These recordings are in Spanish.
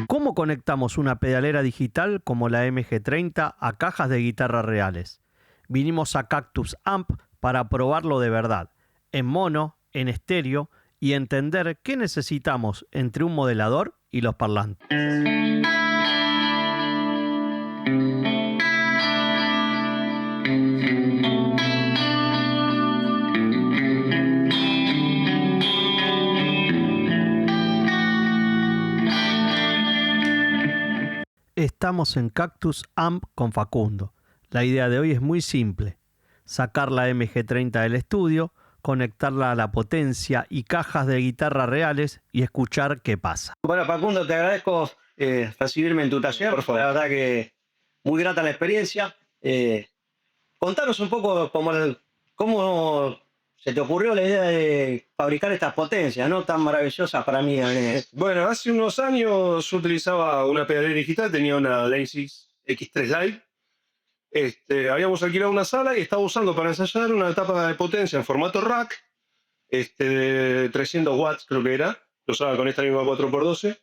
¿Cómo conectamos una pedalera digital como la MG30 a cajas de guitarra reales? Vinimos a Cactus Amp para probarlo de verdad, en mono, en estéreo, y entender qué necesitamos entre un modelador y los parlantes. Estamos en Cactus Amp con Facundo. La idea de hoy es muy simple: sacar la MG30 del estudio, conectarla a la potencia y cajas de guitarra reales y escuchar qué pasa. Bueno, Facundo, te agradezco recibirme en tu taller. Por favor. La verdad que muy grata la experiencia. Contanos un poco cómo se te ocurrió la idea de fabricar estas potencias, ¿no? Tan maravillosas para mí. Bueno, hace unos años yo utilizaba una pedalera digital, tenía una Lasix X3 Lite. Habíamos alquilado una sala y estaba usando para ensayar una tapa de potencia en formato rack, de 300 watts creo que era. Lo usaba con esta misma 4x12.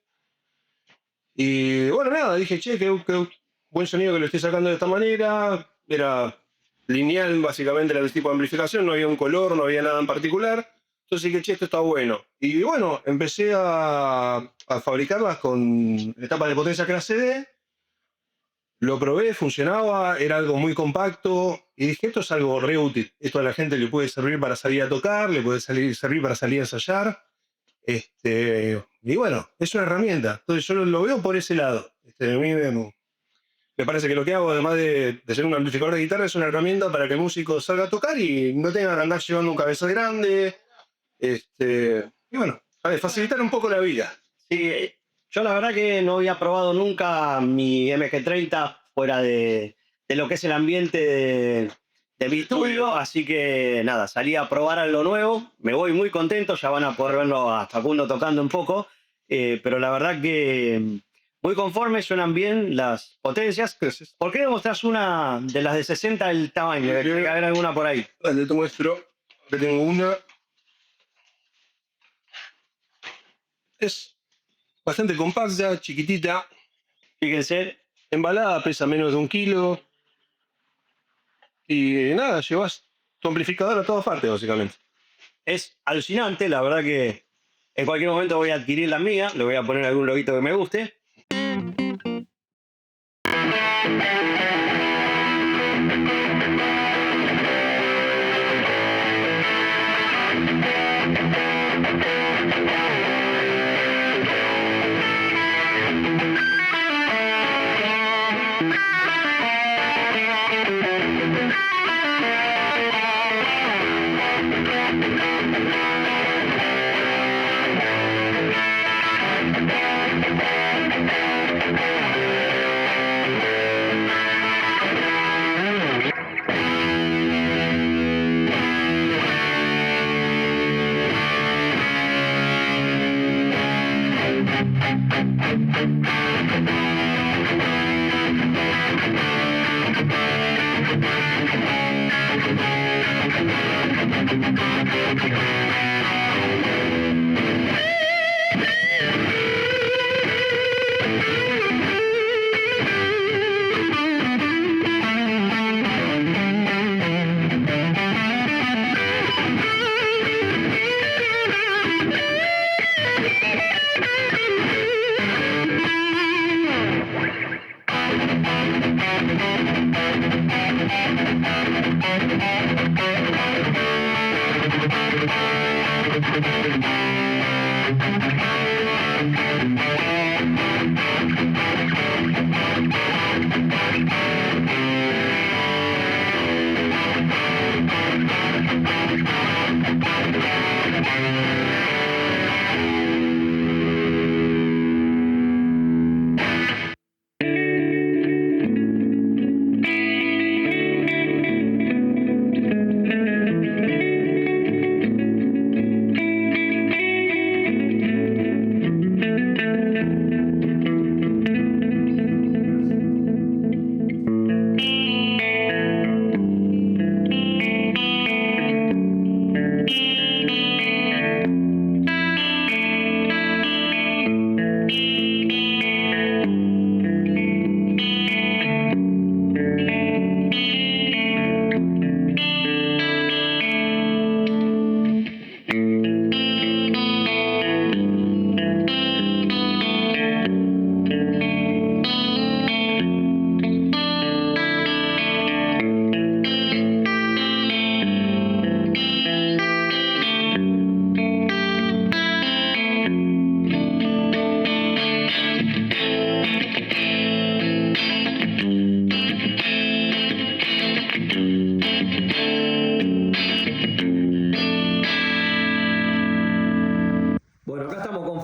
Y bueno, nada, dije, che, qué buen sonido que lo estoy sacando de esta manera. Era lineal básicamente el tipo de amplificación, no había un color, no había nada en particular. Entonces dije, che, esto está bueno. Y bueno, empecé a fabricarlas con etapas de potencia clase D. Lo probé, funcionaba, era algo muy compacto. Y dije, esto es algo re útil. Esto a la gente le puede servir para salir a tocar, le puede servir para salir a ensayar. Y bueno, es una herramienta. Entonces yo lo veo por ese lado. A mí me parece que lo que hago, además de ser un amplificador de guitarra, es una herramienta para que el músico salga a tocar y no tenga que andar llevando un cabezal grande. Y bueno, facilitar un poco la vida. Sí, yo la verdad que no había probado nunca mi MG30 fuera de lo que es el ambiente de mi estudio, así que nada, salí a probar algo nuevo. Me voy muy contento, ya van a poder verlo a Facundo tocando un poco, pero la verdad que muy conforme, suenan bien las potencias. ¿Por qué no mostrás una de las de 60 el tamaño? Tiene que haber alguna por ahí. Te muestro. Acá tengo una. Es bastante compacta, chiquitita. Fíjense. Embalada, pesa menos de 1 kilo. Y nada, llevas tu amplificador a todas partes, básicamente. Es alucinante, la verdad que en cualquier momento voy a adquirir la mía, le voy a poner algún loguito que me guste.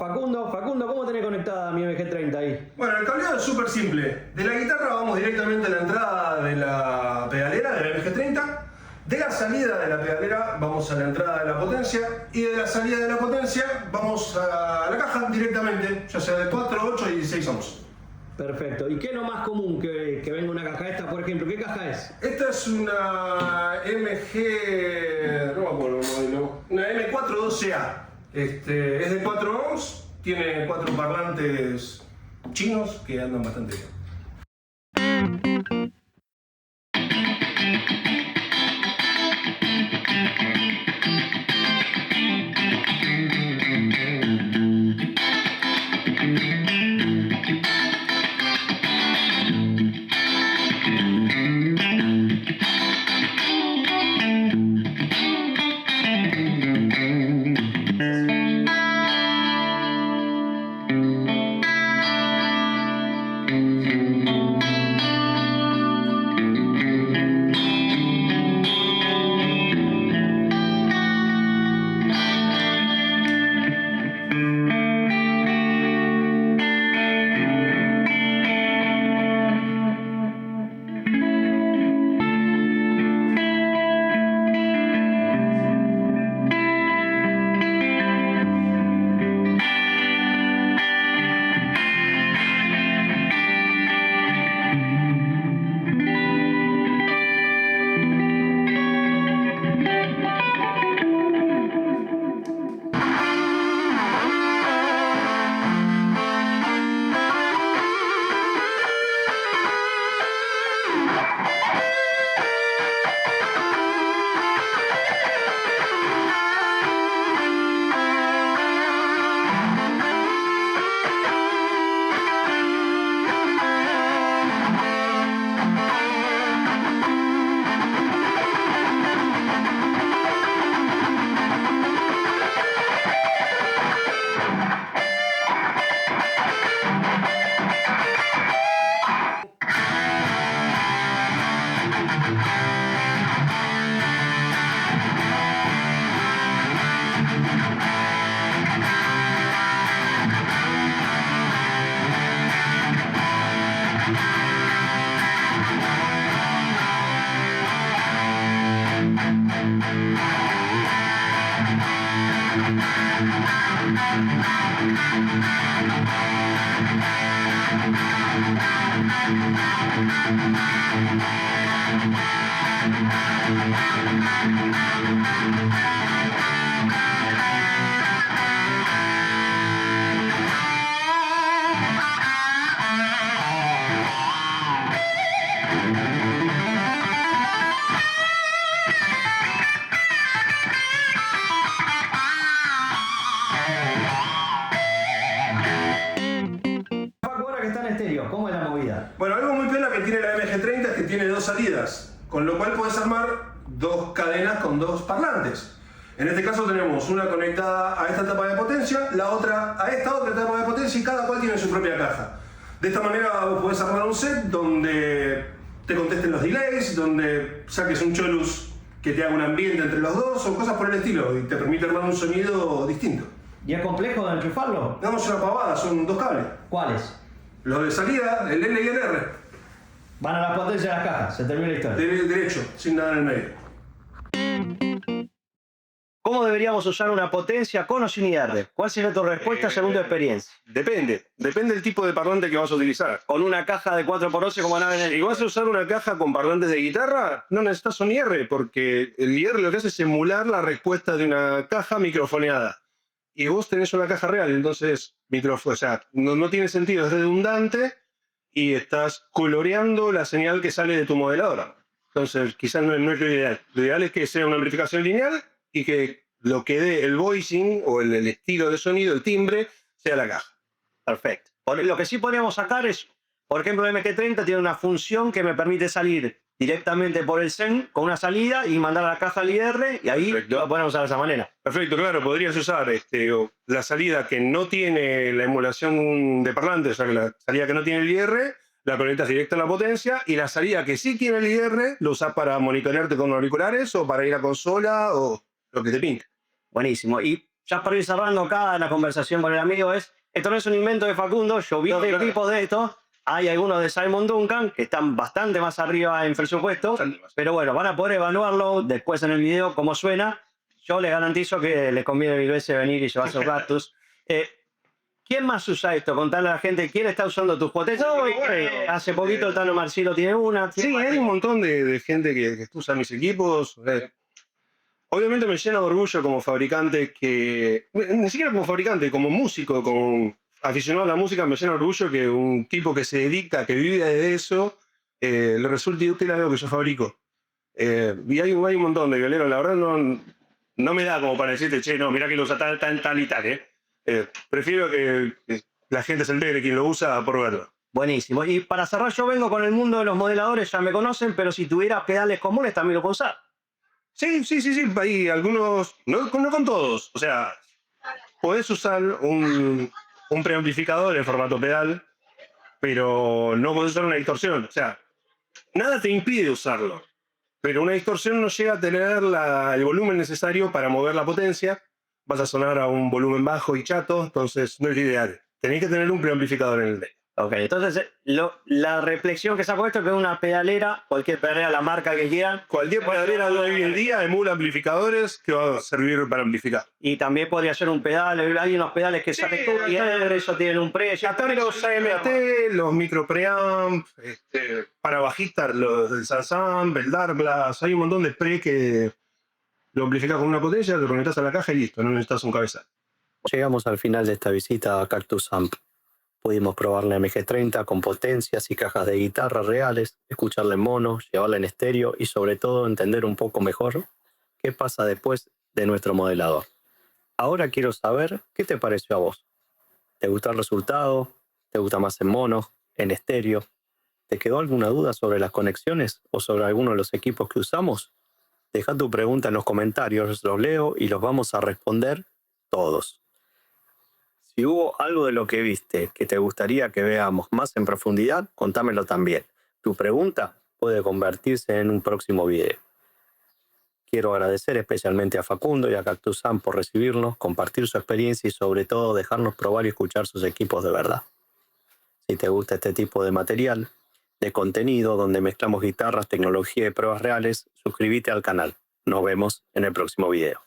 Facundo. Facundo, ¿cómo tenés conectada mi MG30 ahí? Bueno, el cableado es súper simple. De la guitarra vamos directamente a la entrada de la pedalera de la MG30. De la salida de la pedalera vamos a la entrada de la potencia. Y de la salida de la potencia vamos a la caja directamente, ya sea de 4, 8 y 16 ohms. Perfecto. ¿Y qué es lo más común que venga una caja esta, por ejemplo? ¿Qué caja es? Esta es una MG, no me acuerdo el modelo, una M412A. Es de 4 ohms, tiene 4 parlantes chinos que andan bastante bien. ¿Cómo es la movida? Bueno, algo muy piola que tiene la MG30 es que tiene 2 salidas, con lo cual puedes armar 2 cadenas con 2 parlantes. En este caso tenemos una conectada a esta tapa de potencia, la otra a esta otra tapa de potencia y cada cual tiene su propia caja. De esta manera vos podés armar un set donde te contesten los delays, donde saques un cholus que te haga un ambiente entre los dos o cosas por el estilo y te permite armar un sonido distinto. ¿Y es complejo de enchufarlo? No, es una pavada, son 2 cables. ¿Cuáles? Los de salida, el L y el R. Van a la potencia de las cajas, se termina la historia. Derecho, sin nada en el medio. ¿Cómo deberíamos usar una potencia con o sin IR? ¿Cuál sería tu respuesta según tu experiencia? Depende del tipo de parlante que vas a utilizar. Con una caja de 4x11 como la Si vas a usar una caja con parlantes de guitarra, no necesitas un IR, porque el IR lo que hace es emular la respuesta de una caja microfoneada. Y vos tenés una caja real, entonces o sea, no tiene sentido, es redundante y estás coloreando la señal que sale de tu modeladora. Entonces quizás no es lo ideal. Lo ideal es que sea una amplificación lineal y que lo que dé el voicing o el estilo de sonido, el timbre, sea la caja. Perfecto. Lo que sí podríamos sacar es, por ejemplo, el MG30 tiene una función que me permite salir directamente por el SEN con una salida y mandar a la caja al IR y ahí lo podemos usar de esa manera. Perfecto, claro, podrías usar la salida que no tiene la emulación de parlantes, o sea, que la salida que no tiene el IR, la conectas directa a la potencia, y la salida que sí tiene el IR, lo usas para monitorearte con auriculares o para ir a consola o lo que te pinte. Buenísimo. Y ya para ir cerrando acá la conversación con el amigo, esto no es un invento de Facundo, yo vi equipos de esto, hay algunos de Simon Duncan que están bastante más arriba en presupuesto, pero bueno, van a poder evaluarlo después en el video cómo suena. Yo les garantizo que les conviene mil veces venir y llevarse los Cactus. ¿Quién más usa esto? Contarle a la gente quién está usando tus potencias. Hace poquito el Tano Marcilo tiene una. Sí, hay un montón de gente que usa mis equipos. Obviamente me llena de orgullo como fabricante ni siquiera como fabricante, como músico, como aficionado a la música, me llena de orgullo que un tipo que se dedica, que vive de eso, le resulte útil algo que yo fabrico. Y hay un montón de violeros, la verdad no me da como para decirte, che, no, mirá que lo usa tal y tal, prefiero que la gente se entere quien lo usa por verlo. Buenísimo. Y para cerrar, yo vengo con el mundo de los modeladores, ya me conocen, pero si tuviera pedales comunes también lo puedo usar. Sí, hay algunos, no con todos, o sea, podés usar un preamplificador en formato pedal, pero no podés usar una distorsión, o sea, nada te impide usarlo, pero una distorsión no llega a tener el volumen necesario para mover la potencia, vas a sonar a un volumen bajo y chato, entonces no es lo ideal, tenés que tener un preamplificador en el medio. Ok, entonces la reflexión que saco de esto es que una pedalera, cualquier pedalera, la marca que quieran. Cualquier pedalera de hoy en día emula amplificadores que van a servir para amplificar. Y también podría ser un pedal, hay unos pedales que salen y eso tienen un precio. Están los AMT, los micro preamp, para bajistas, los del Sansamp, el Darkblast, hay un montón de pre que lo amplificás con una potencia, lo conectás a la caja y listo, no necesitas un cabezal. Llegamos al final de esta visita a Cactus Amp. Pudimos probar la MG30 con potencias y cajas de guitarra reales, escucharla en mono, llevarla en estéreo y sobre todo entender un poco mejor qué pasa después de nuestro modelador. Ahora quiero saber qué te pareció a vos. ¿Te gustó el resultado? ¿Te gusta más en mono, en estéreo? ¿Te quedó alguna duda sobre las conexiones o sobre alguno de los equipos que usamos? Deja tu pregunta en los comentarios, los leo y los vamos a responder todos. Si hubo algo de lo que viste que te gustaría que veamos más en profundidad, contámelo también. Tu pregunta puede convertirse en un próximo video. Quiero agradecer especialmente a Facundo y a Cactus Amp por recibirnos, compartir su experiencia y sobre todo dejarnos probar y escuchar sus equipos de verdad. Si te gusta este tipo de material, de contenido donde mezclamos guitarras, tecnología y pruebas reales, suscríbete al canal. Nos vemos en el próximo video.